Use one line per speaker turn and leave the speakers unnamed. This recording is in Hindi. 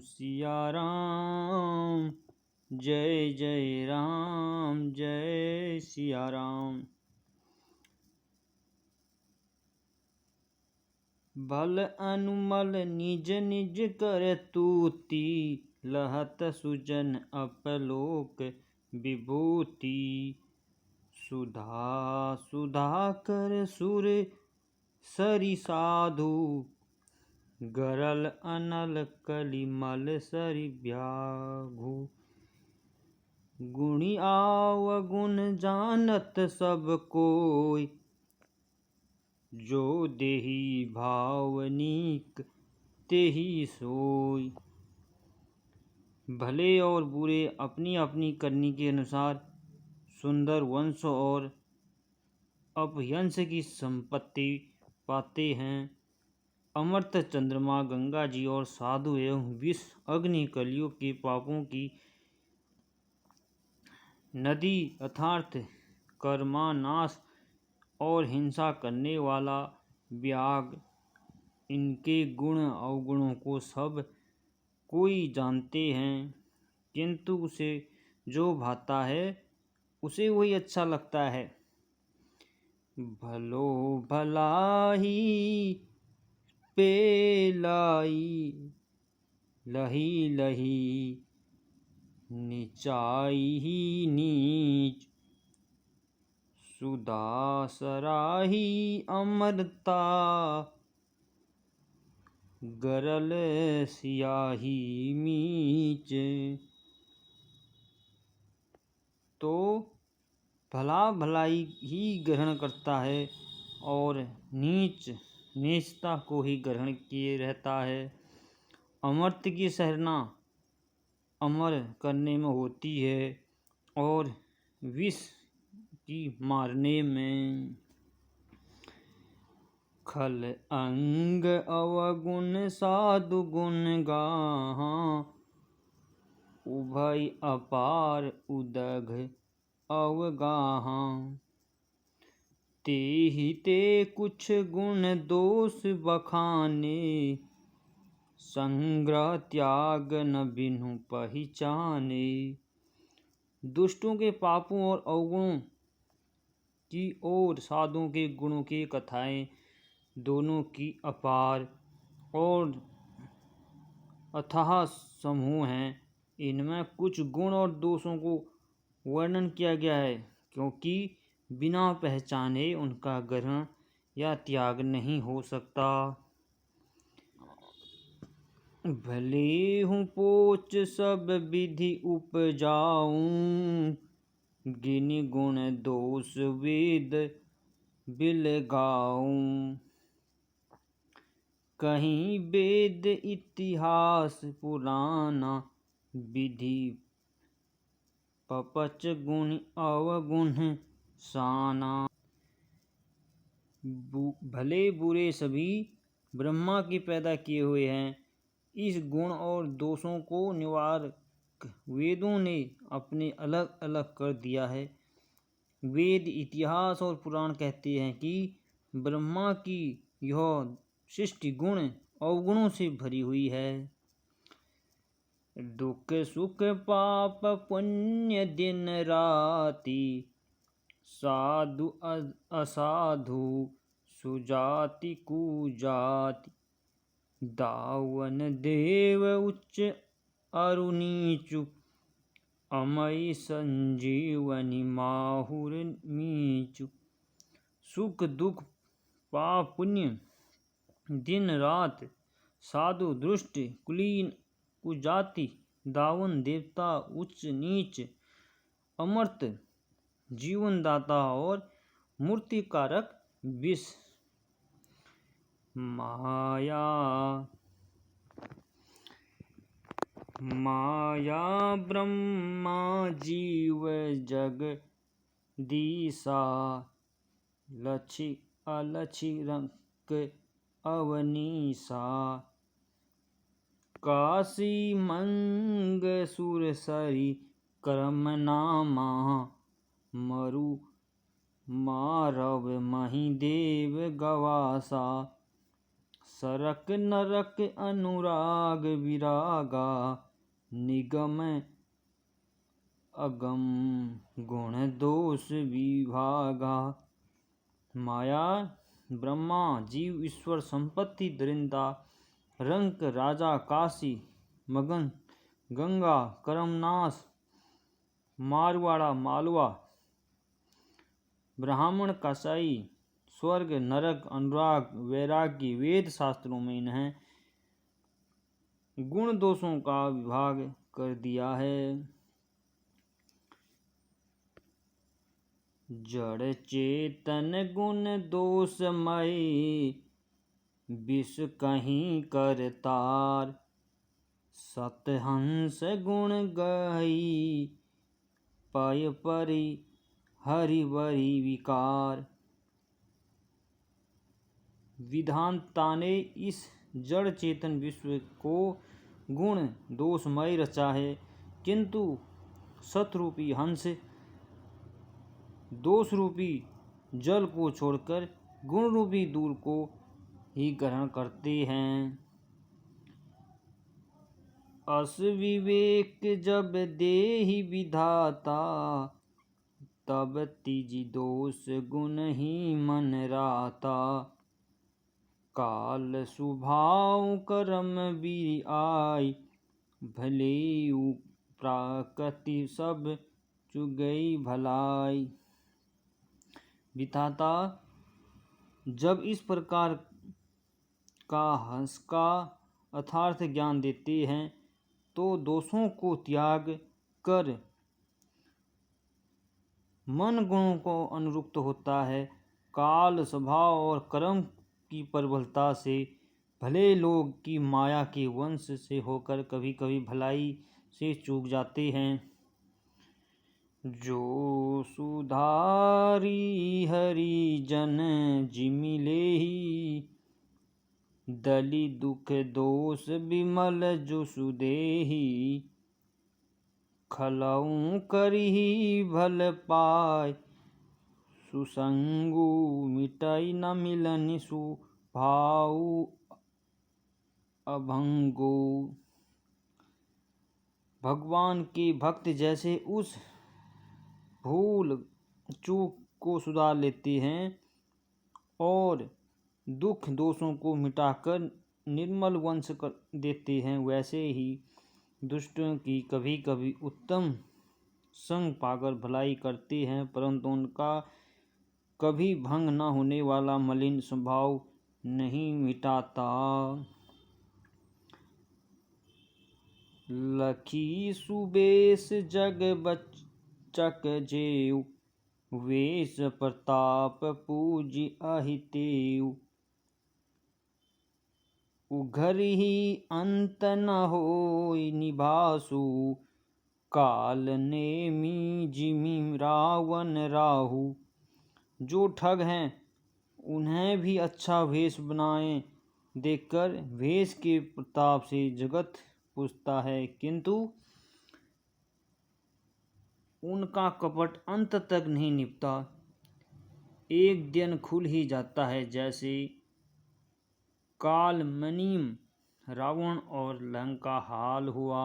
सिया राम, जय जय राम, जय सिया राम। भल अनुमल निज निज कर तूती, लहत सुजन अपलोक विभूति। सुधा सुधा कर सुर सरि साधु, गरल अनल कलिमल सरि व्याघु। गुणी आवगुण जानत सब कोय, जो देहि भावनिक तेहि सोय। भले और बुरे अपनी अपनी करनी के अनुसार सुंदर वंश और अपयंश की संपत्ति पाते हैं। अमर्त चंद्रमा गंगा जी और साधु एवं विष अग्नि कलियुग के पापों की नदी अर्थात कर्मानाश और हिंसा करने वाला व्याघ्र, इनके गुण अवगुणों को सब कोई जानते हैं, किंतु उसे जो भाता है उसे वही अच्छा लगता है। भलो भलाई पेलाई, लही लही नीचाई ही नीच। सुधा सराही अमरता, गरल सियाही मीच। तो भला भलाई ही ग्रहण करता है और नीच नीचता को ही ग्रहण किए रहता है। अमर्त्य की सराहना अमर करने में होती है और विष की मारने में। खल अंग अवगुण साधु गुण गाहा, उभय अपार उदघ अवगाहा। तेहि ते कुछ गुण दोष बखाने, संग्रह त्याग न बिनु पहचाने। दुष्टों के पापों और अवगुणों की और साधुओं के गुणों की कथाएं दोनों की अपार और अथाह समूह हैं। इनमें कुछ गुण और दोषों को वर्णन किया गया है, क्योंकि बिना पहचाने उनका ग्रहण या त्याग नहीं हो सकता। भले हूँ पोच सब विधि उपजाऊं, गिनि गुण दोष वेद बिलगाऊं। कहीं वेद इतिहास पुराना, विधि पपच गुण अवगुण साना। भले बुरे सभी ब्रह्मा के पैदा किए हुए हैं। इस गुण और दोषों को निवारक वेदों ने अपने अलग अलग कर दिया है। वेद इतिहास और पुराण कहते हैं कि ब्रह्मा की यह सृष्टि गुण अवगुणों से भरी हुई है। दुख सुख पाप पुण्य दिन राति, साधु असाधु सुजाति कुजाति। दावन देव उच्च अरु नीचु, अमय संजीवनी माहुर मीचु। सुख दुख पाप पुण्य दिन रात, साधु दुष्ट कुलीन कुजाति, दावन देवता उच्च नीच, अमर्त्य जीवनदाता और मूर्तिकारक विष। माया माया ब्रह्मा जीव जगदीसा, लछि अलछि रंक अवनीसा। काशी मंग सुर सरी कर्म नामा, मरु मारव मही देव गवासा। सरक नरक अनुराग विरागा, निगम अगम गुण दोष विभागा। माया ब्रह्मा जीव ईश्वर संपत्ति दरिंदा, रंक राजा काशी मगन गंगा करमनाश मारवाड़ा मालवा, ब्राह्मण कसाई स्वर्ग नरक अनुराग वैराग्य। वेद शास्त्रों में इन्हें गुण दोषों का विभाग कर दिया है। जड़ चेतन गुण दोषमय, विष कहीं करतार। सतहंस गुण गई, पय परि हरिवरी विकार। विधाता ने इस जड़ चेतन विश्व को गुण दोषमय रचा है, किंतु सतरूपी हंस दोष रूपी जल को छोड़कर गुण रूपी दूर को ही ग्रहण करते हैं। अस विवेक जब देहि विधाता, तब तिज दोष गुण ही मन राता। काल स्वभाव कर्म वीर आय, भले प्रकृति सब चुगई भलाई। विधाता जब इस प्रकार का हंस का अर्थार्थ ज्ञान देते हैं, तो दोषों को त्याग कर मन गुणों को अनुरुक्त होता है। काल स्वभाव और कर्म की प्रबलता से भले लोग की माया के वंश से होकर कभी कभी भलाई से चूक जाते हैं। जो सुधारी हरि जन जिमिलेहि, दलि दुख दोष विमल जो सुदेहि। खलऊ करिहि भल पाय, सुसंगु मिटई न मिलनि सुभाव अभंगो। भगवान के भक्त जैसे उस भूल चूक को सुधार लेते हैं और दुख दोषों को मिटाकर निर्मल वंश कर देते हैं, वैसे ही दुष्टों की कभी कभी उत्तम संग पाकर भलाई करते हैं, परंतु उनका कभी भंग न होने वाला मलिन स्वभाव नहीं मिटाता। लखी सुबेश जग बचक जेऊ, वेश प्रताप पूज अहितेऊ। उघरहि अंत न होय निभासु, काल नेमि जिमि रावण राहु। जो ठग हैं उन्हें भी अच्छा वेश बनाए देखकर वेश के प्रताप से जगत पूजता है, किंतु उनका कपट अंत तक नहीं निपटा, एक दिन खुल ही जाता है, जैसे काल मनीम रावण और लंका हाल हुआ।